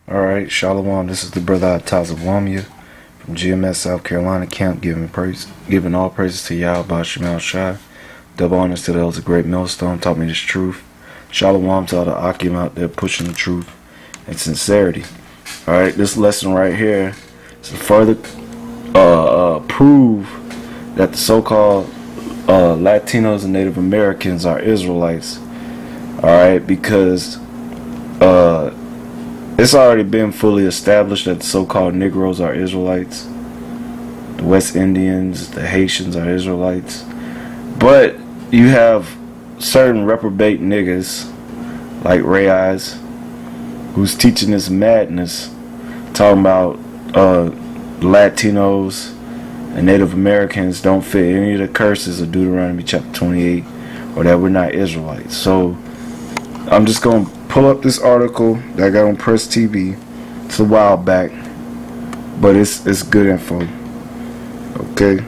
Alright, Shalom. This is the brother Atazawamia from GMS South Carolina camp, giving all praises to Yahweh Shemal Shai. Double honors to those, a great millstone taught me this truth. Shalom to all the Akim out there pushing the truth and sincerity. Alright, this lesson right here is to further prove that the so-called Latinos and Native Americans are Israelites. Alright, because it's already been fully established that the so-called Negroes are Israelites. The West Indians, the Haitians are Israelites. But you have certain reprobate niggas like Ray Eyes who's teaching this madness, talking about Latinos and Native Americans don't fit any of the curses of Deuteronomy chapter 28, or that we're not Israelites. So I'm just going to pull up this article that I got on Press TV. It's a while back, but it's good info. Okay,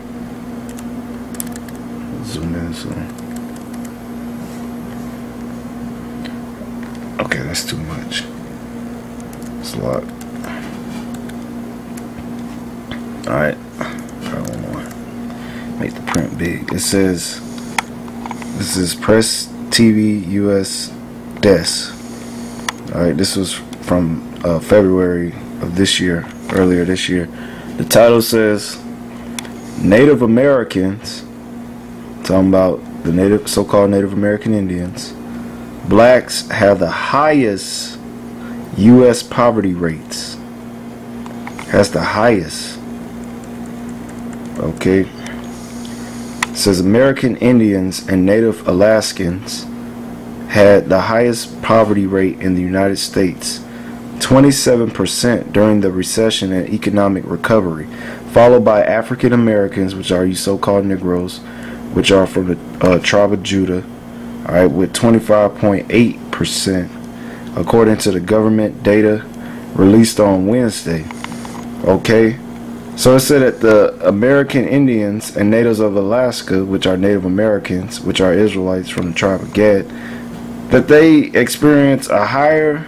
zoom in some. Okay, that's too much. It's a lot. Alright, probably more. Make the print big. It says, this is Press TV US Desk. Alright, this was from February of this year, earlier this year. The title says, Native Americans, talking about the so-called Native American Indians, blacks have the highest U.S. poverty rates. Has the highest. Okay. It says American Indians and Native Alaskans had the highest poverty rate in the United States, 27% during the recession and economic recovery, followed by African Americans, which are you so-called Negroes, which are from the tribe of Judah, all right, with 25.8%, according to the government data released on Wednesday. Okay, so it said that the American Indians and natives of Alaska, which are Native Americans, which are Israelites from the tribe of Gad, that they experience a higher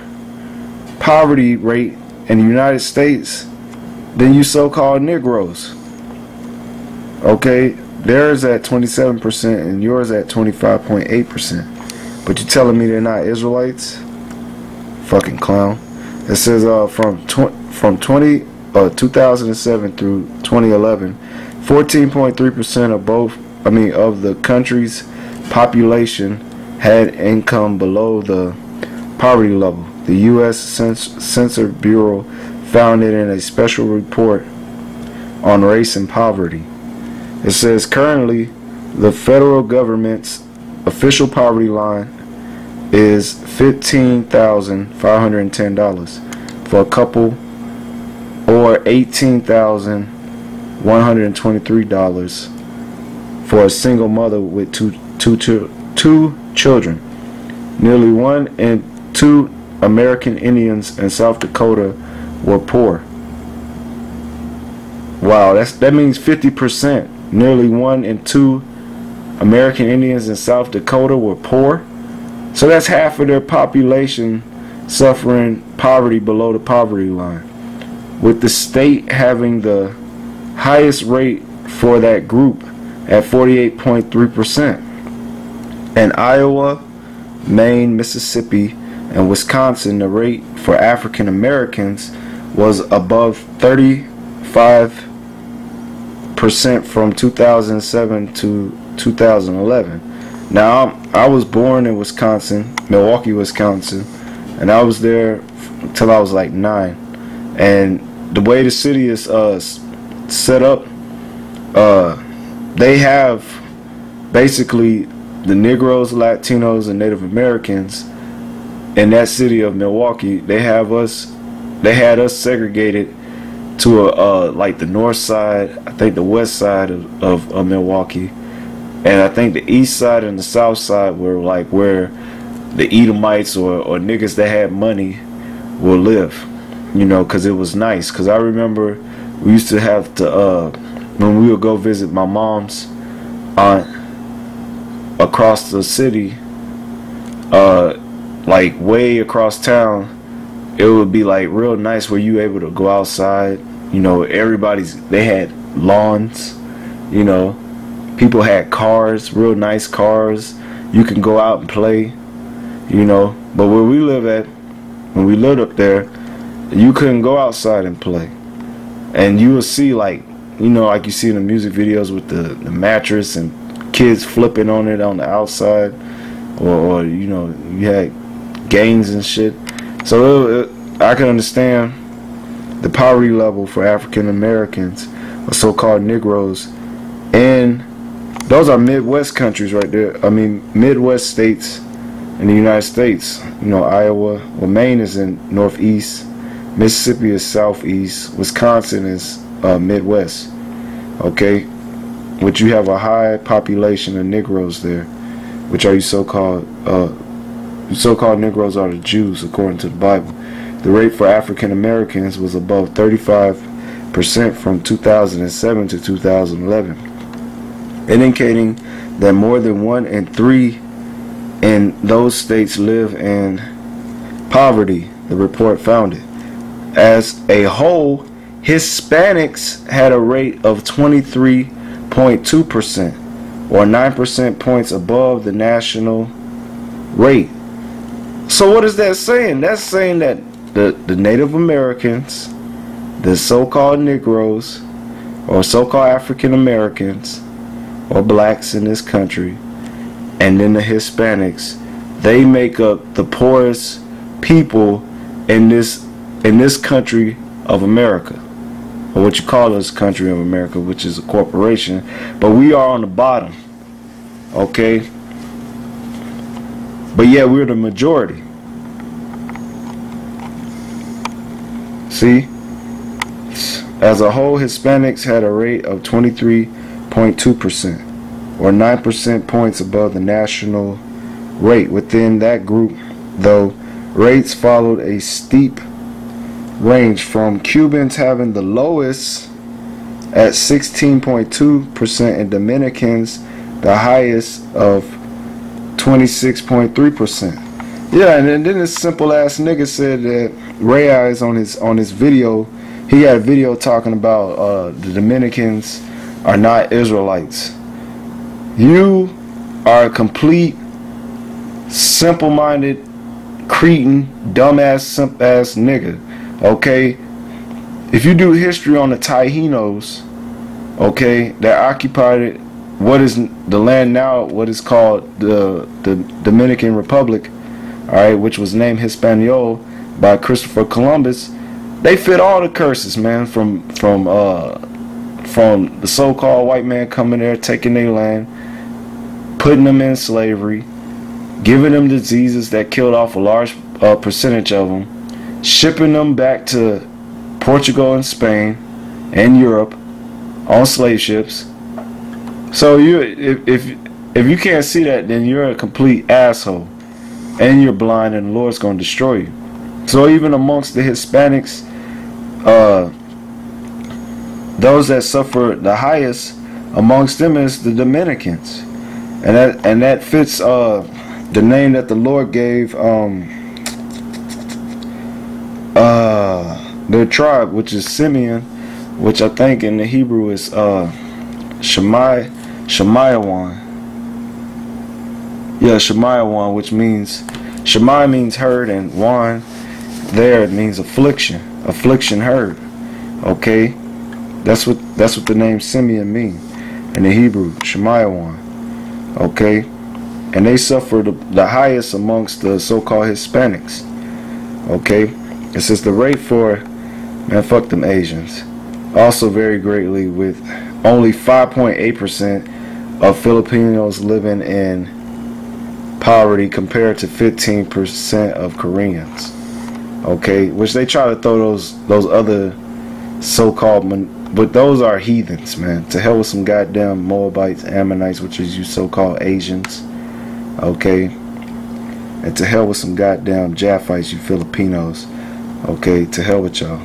poverty rate in the United States than you so-called Negroes. Okay, theirs at 27% and yours at 25.8%. But you telling me they're not Israelites? Fucking clown. It says from 2007 through 2011, 14.3% of the country's population had income below the poverty level. The U.S. Census Bureau found it in a special report on race and poverty. It says currently the federal government's official poverty line is $15,510 for a couple, or $18,123 for a single mother with two children. Nearly 1 in 2 American Indians in South Dakota were poor. Wow, that means 50%. Nearly 1 in 2 American Indians in South Dakota were poor. So that's half of their population suffering poverty below the poverty line, with the state having the highest rate for that group at 48.3%. In Iowa, Maine, Mississippi, and Wisconsin, the rate for African Americans was above 35% from 2007 to 2011. Now, I was born in Wisconsin, Milwaukee, Wisconsin, and I was there until I was like 9. And the way the city is set up, they have basically the Negroes, Latinos, and Native Americans in that city of Milwaukee. They had us segregated to like the north side, I think the west side of Milwaukee, and I think the east side and the south side were like where the Edomites or niggas that had money will live, you know, because it was nice. Because I remember we used to have to when we would go visit my mom's aunt across the city, like way across town, it would be like real nice where you able to go outside. You know, they had lawns. You know, people had cars, real nice cars. You can go out and play. You know, but where we live at, when we lived up there, you couldn't go outside and play. And you will see, like, you know, like you see in the music videos with the mattress and kids flipping on it on the outside, or you know, you had gangs and shit. So I can understand the poverty level for African Americans, or so-called Negroes, and those are Midwest countries right there. I mean, Midwest states in the United States. You know, Iowa, well, Maine is in Northeast, Mississippi is Southeast, Wisconsin is Midwest. Okay, which you have a high population of Negroes there, which are you so-called Negroes are the Jews according to the Bible. The rate for African Americans was above 35% from 2007 to 2011, indicating that more than 1 in 3 in those states live in poverty, the report found it. As a whole, Hispanics had a rate of 23.2%, or 9% points above the national rate. So what is that saying? That's saying that the Native Americans, the so-called Negroes, or so-called African Americans, or blacks in this country, and then the Hispanics, they make up the poorest people in this country of America, or what you call this country of America, which is a corporation, but we are on the bottom. Okay, but yeah, we're the majority. See, as a whole, Hispanics had a rate of 23.2%, or 9% points above the national rate. Within that group, though, rates followed a steep range, from Cubans having the lowest at 16.2% and Dominicans the highest of 26.3%. Yeah, and then this simple ass nigga said that Ray Eyes on his video, he had a video talking about the Dominicans are not Israelites. You are a complete simple-minded cretin, dumbass, simp-ass nigga. Okay, if you do history on the Tainos, okay, that occupied what is the land now, what is called the Dominican Republic, all right, which was named Hispaniola by Christopher Columbus. They fit all the curses, man, from the so-called white man coming there, taking their land, putting them in slavery, giving them diseases that killed off a large percentage of them, shipping them back to Portugal and Spain and Europe on slave ships. So if you can't see that, then you're a complete asshole, and you're blind, and the Lord's going to destroy you. So even amongst the Hispanics, those that suffer the highest amongst them is the Dominicans, and that fits the name that the Lord gave their tribe, which is Simeon, which I think in the Hebrew is Shemayawan. Yeah, Shemayawan, which means Shemai means heard, and Wan there it means affliction heard. Okay, that's what the name Simeon means in the Hebrew, Shemayawan. Okay, and they suffer the highest amongst the so-called Hispanics. Okay, it says the rate for, man, fuck them Asians, also vary greatly, with only 5.8% of Filipinos living in poverty compared to 15% of Koreans. Okay, which they try to throw those other so-called, but those are heathens, man. To hell with some goddamn Moabites, Ammonites, which is you so-called Asians. Okay, and to hell with some goddamn Japhites, you Filipinos. Okay, to hell with y'all.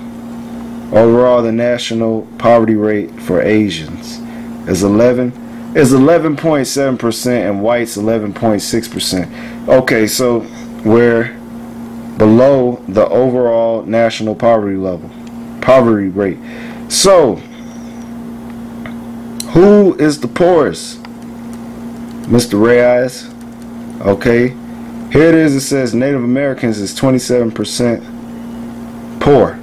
Overall, the national poverty rate for Asians is 11.7%, and whites 11.6%. Okay, so where below the overall national poverty rate. So, who is the poorest? Mr. Reyes. Okay, here it is. It says Native Americans is 27% poor,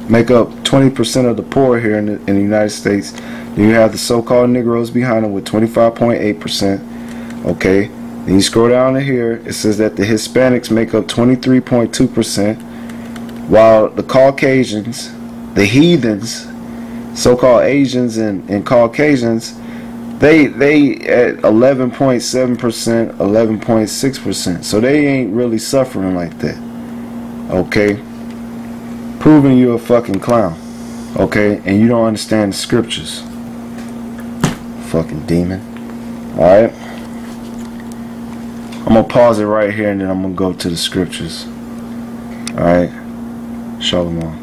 make up 20% of the poor here in the United States. Then you have the so-called Negroes behind them with 25.8%. Okay, then you scroll down to here. It says that the Hispanics make up 23.2%, while the Caucasians, the heathens, so-called Asians and Caucasians, they at 11.7%, 11.6%. So they ain't really suffering like that. Okay, proving you a fucking clown. Okay, and you don't understand the scriptures. Fucking demon. Alright, I'm gonna pause it right here and then I'm gonna go to the scriptures. Alright, Shalom.